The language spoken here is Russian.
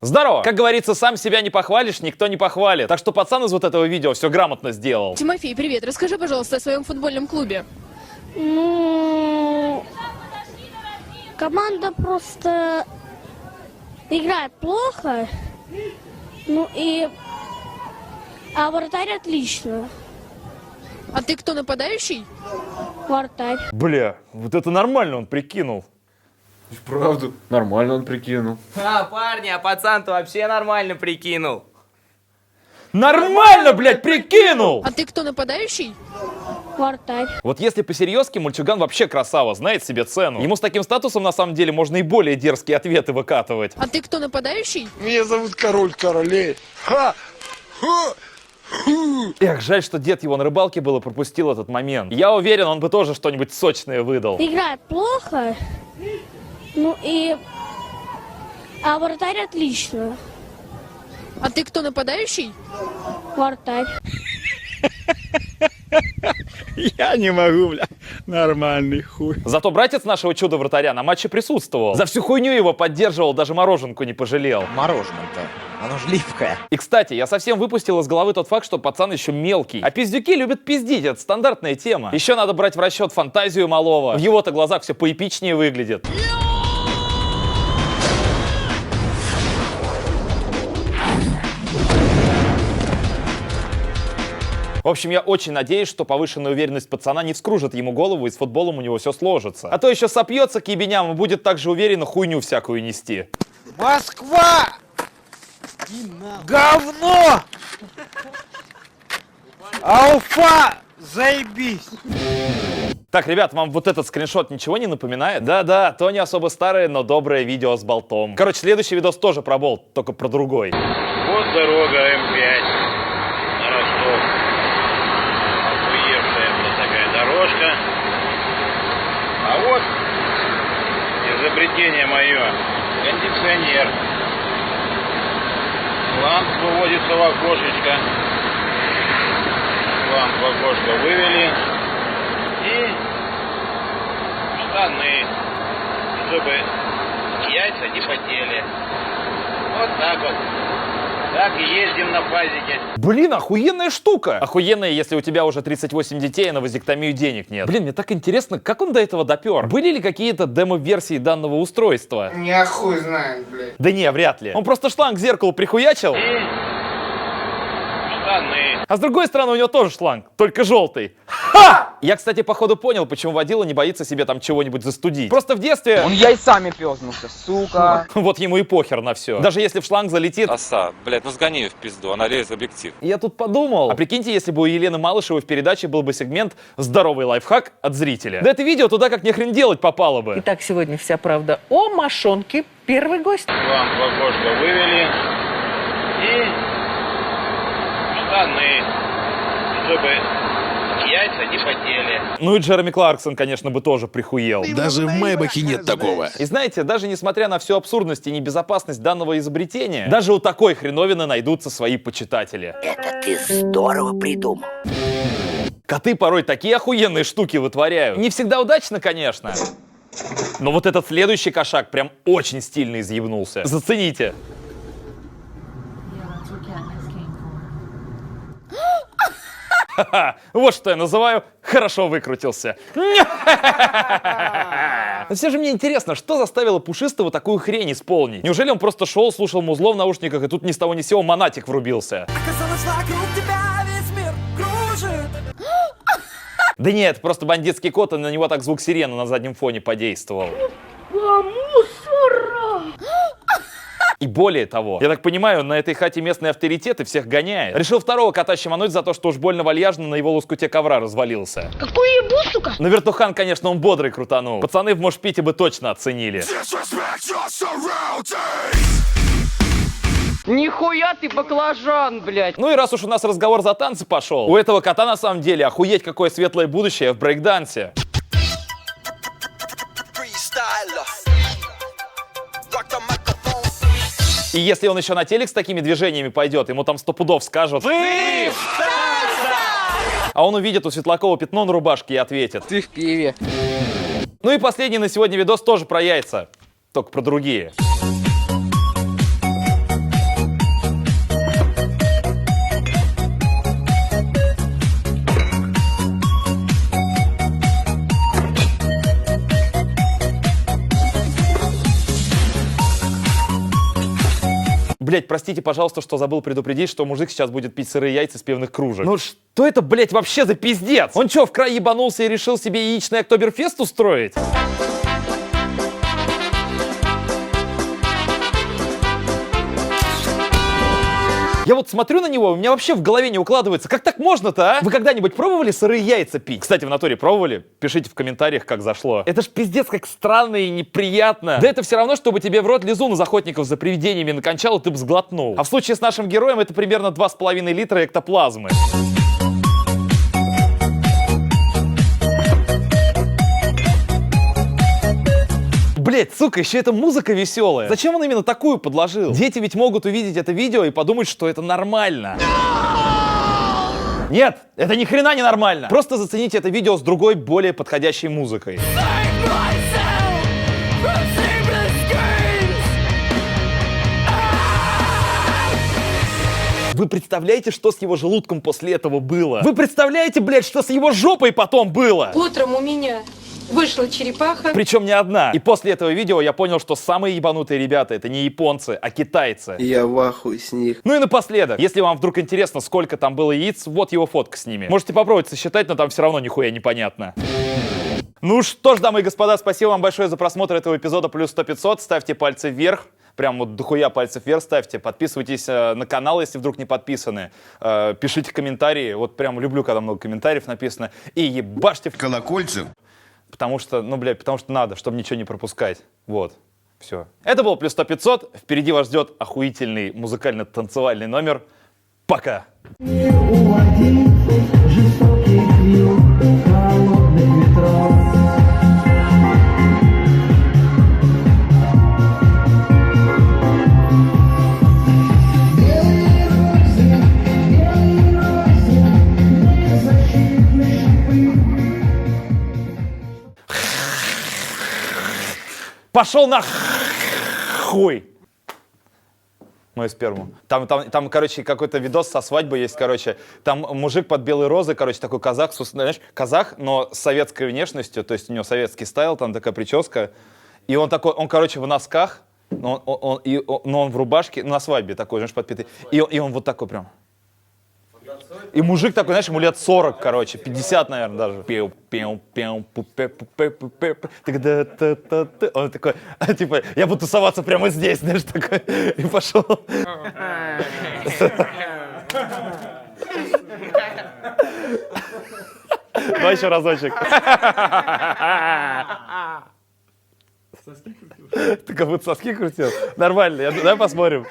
Здорово! Как говорится, сам себя не похвалишь, никто не похвалит. Так что пацан из вот этого видео все грамотно сделал. Тимофей, привет. Расскажи, пожалуйста, о своем футбольном клубе. Ну, команда просто играет плохо. А вратарь отлично. А ты кто, нападающий? Вратарь. Бля, вот это нормально он прикинул. Вправду. Нормально он прикинул. Парни, а пацан-то вообще нормально прикинул. Нормально, блядь, прикинул! А ты кто, нападающий? Вратарь. Вот если по-серьезки, мальчуган вообще красава, знает себе цену. Ему с таким статусом, на самом деле, можно и более дерзкие ответы выкатывать. А ты кто, нападающий? Меня зовут Король Королей. Ха! Ха! Эх, жаль, что дед его на рыбалке был и пропустил этот момент. Я уверен, он бы тоже что-нибудь сочное выдал. Играет плохо. А вратарь отлично. А ты кто, нападающий? Вратарь. Я не могу, бля. Нормальный хуй. Зато братец нашего чуда-вратаря на матче присутствовал. За всю хуйню его поддерживал, даже мороженку не пожалел. Мороженое-то, оно ж липкое. И, кстати, я совсем выпустил из головы тот факт, что пацан еще мелкий. А пиздюки любят пиздить, это стандартная тема. Еще надо брать в расчет фантазию малого. В его-то глазах все поэпичнее выглядит. В общем, я очень надеюсь, что повышенная уверенность пацана не вскружит ему голову, и с футболом у него все сложится. А то еще сопьется к ебеням и будет так же уверенно хуйню всякую нести. Москва! Говно! А Уфа! Заебись! Так, ребят, вам вот этот скриншот ничего не напоминает? Да-да, то не особо старое, но доброе видео с болтом. Короче, следующий видос тоже про болт, только про другой. Вот дорога М5 на Ростов. Охуевшая вот такая дорожка. А вот изобретение мое. Кондиционер. Ламп выводится в окошечко. Ламп в окошко вывели. И штаны, чтобы яйца не потели. Вот так вот. Так и ездим на пазике. Блин, охуенная штука! Охуенная, если у тебя уже 38 детей, а на вазектомию денег нет. Блин, мне так интересно, как он до этого допер? Были ли какие-то демо-версии данного устройства? Я хуй знает, блядь. Да не, вряд ли. Он просто шланг к зеркалу прихуячил. И штаны. А с другой стороны, у него тоже шланг, только желтый. Ха! Я, кстати, походу понял, почему водила не боится себе там чего-нибудь застудить. Просто в детстве... Он яйцами пёзнулся, сука. Вот ему и похер на все. Даже если в шланг залетит... Оса, блядь, ну сгони ее в пизду, она лезет в объектив. Я тут подумал. А прикиньте, если бы у Елены Малышевой в передаче был бы сегмент «Здоровый лайфхак от зрителя». Да это видео туда как нехрен делать попало бы. Итак, сегодня вся правда о мошонке. Первый гость. Ламп в окошко вывели. И штаны, чтобы яйца не потели. Ну и Джереми Кларксон, конечно, бы тоже прихуел. Даже в Майбахе нет такого. И знаете, даже несмотря на всю абсурдность и небезопасность данного изобретения, даже у такой хреновины найдутся свои почитатели. Это ты здорово придумал. Коты порой такие охуенные штуки вытворяют. Не всегда удачно, конечно. Но вот этот следующий кошак прям очень стильно изъебнулся. Зацените. Ха-ха, вот что я называю «хорошо выкрутился». Но все же мне интересно, что заставило Пушистого такую хрень исполнить? Неужели он просто шел, слушал музло в наушниках, и тут ни с того ни с сего монатик врубился? Да нет, просто бандитский кот, и на него так звук сирены на заднем фоне подействовал. И более того, я так понимаю, на этой хате местные авторитеты всех гоняет. Решил второго кота щемануть за то, что уж больно вальяжно на его лоскуте ковра развалился. Какую ебу, сука? На вертухан, конечно, он бодрый крутанул. Пацаны в Мошпите бы точно оценили. Нихуя ты баклажан, блядь. Ну и раз уж у нас разговор за танцы пошел, у этого кота на самом деле охуеть какое светлое будущее в брейкдансе. И если он еще на телек с такими движениями пойдет, ему там 100 пудов скажут: «Ты!» А он увидит у Светлакова пятно на рубашке и ответит: Ты в пиве. Ну и последний на сегодня видос тоже про яйца, только про другие. Блять, простите, пожалуйста, что забыл предупредить, что мужик сейчас будет пить сырые яйца с пивных кружек. Ну что это, блять, вообще за пиздец? Он что, в край ебанулся и решил себе яичный октоберфест устроить? Я вот смотрю на него, у меня вообще в голове не укладывается. Как так можно-то, а? Вы когда-нибудь пробовали сырые яйца пить? Кстати, в натуре пробовали? Пишите в комментариях, как зашло. Это ж пиздец как странно и неприятно. Да это все равно, чтобы тебе в рот лизун из охотников за привидениями накончал, и ты бы сглотнул. А в случае с нашим героем это примерно 2,5 литра эктоплазмы. Блять, сука, еще эта музыка веселая. Зачем он именно такую подложил? Дети ведь могут увидеть это видео и подумать, что это нормально. Нет, это ни хрена не нормально. Просто зацените это видео с другой, более подходящей музыкой. Вы представляете, что с его желудком после этого было? Вы представляете, блядь, что с его жопой потом было? Утром у меня вышла черепаха. Причем не одна. И после этого видео я понял, что самые ебанутые ребята это не японцы, а китайцы. Я в ахуе с них. Ну и напоследок, если вам вдруг интересно, сколько там было яиц, вот его фотка с ними. Можете попробовать сосчитать, но там все равно нихуя непонятно. Ну что ж, дамы и господа, спасибо вам большое за просмотр этого эпизода плюс 100-500. Ставьте пальцы вверх. Прям вот дохуя пальцев вверх ставьте. Подписывайтесь на канал, если вдруг не подписаны. Пишите комментарии. Вот прям люблю, когда много комментариев написано. И ебашьте в колокольцев. Потому что, ну, блядь, потому что надо, чтобы ничего не пропускать. Вот. Все. Это был плюс 100-500. Впереди вас ждет охуительный музыкально-танцевальный номер. Пока! Пошел на хуй. Мою сперму. Там, короче, какой-то видос со свадьбы есть, короче. Там мужик под белой розой, короче, такой казах, знаешь, казах, но с советской внешностью, то есть у него советский стайл, там такая прическа. И он такой, он, короче, в носках, но он в рубашке, на свадьбе такой, знаешь, подпитый. И он вот такой прям. И мужик такой, знаешь, ему лет 40, короче, 50, наверное, даже. Он такой, типа, я буду тусоваться прямо здесь, знаешь, такой. И пошел. Давай еще разочек. Ты как будто соски крутил. Нормально, давай посмотрим.